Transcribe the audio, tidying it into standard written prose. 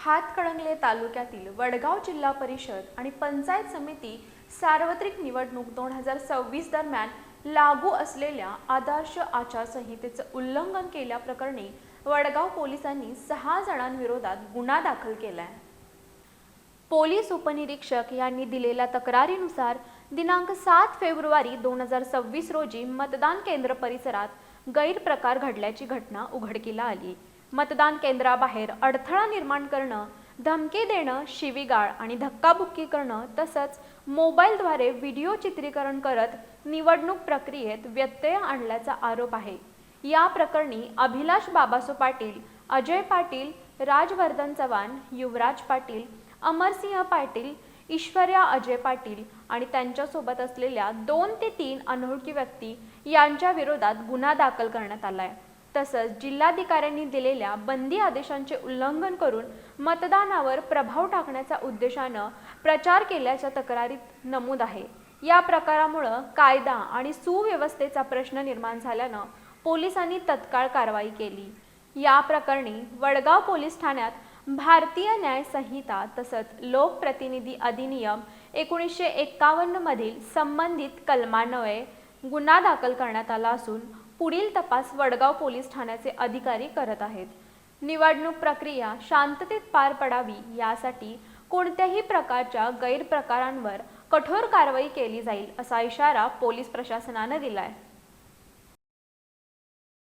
हातकणंगले तालुक्यातील वडगाव जिल्हा परिषद आणि पंचायत समिती सार्वत्रिक निवडणूक 2026 दरम्यान लागू असलेल्या आदर्श आचारसंहितेचं उल्लंघन केल्याप्रकरणी वडगाव पोलिसांनी 6 जणांविरोधात गुन्हा दाखल केलाय। पोलीस उपनिरीक्षक यांनी दिलेल्या तक्रारीनुसार दिनांक 7 फेब्रुवारी 2026 रोजी मतदान केंद्र परिसरात गैरप्रकार घडल्याची घटना उघडकीला आली। मतदान केंद्राबाहेर अडथळा निर्माण करणं, धमकी देणं, शिवीगाळ आणि धक्काबुक्की करणं तसंच मोबाईलद्वारे व्हिडिओ चित्रीकरण करत निवडणूक प्रक्रियेत व्यत्यय आणल्याचा आरोप आहे। या प्रकरणी अभिलाष बाबासो पाटील, अजय पाटील, राजवर्धन चव्हाण, युवराज पाटील, अमरसिंह पाटील, ईश्वर्या अजय पाटील आणि त्यांच्यासोबत असलेल्या 2 ते 3 अनोळखी व्यक्ती यांच्या विरोधात गुन्हा दाखल करण्यात आलाय। तसंच जिल्हाधिकाऱ्यांनी दिलेल्या बंदी आदेशांचे उल्लंघन करून मतदानावर प्रभाव टाकण्याच्या उद्देशानं प्रचार केल्याच्या तक्रारीत नमूद आहे। या प्रकारामुळे कायदा आणि सुव्यवस्थेचा प्रश्न निर्माण झाल्यानं पोलिसांनी तत्काळ कारवाई केली। या प्रकरणी वडगाव पोलीस ठाण्यात भारतीय न्याय संहिता तसंच लोकप्रतिनिधी अधिनियम 1951 मधील संबंधित कलमान्वये गुन्हा दाखल करण्यात आला असून पुढील तपास वडगाव पोलीस ठाण्याचे अधिकारी करत आहेत। निवडणूक प्रक्रिया शांततेत पार पडावी यासाठी कोणत्याही प्रकारच्या गैरप्रकारांवर कठोर कारवाई केली जाईल असा इशारा पोलीस प्रशासनाने दिलाय।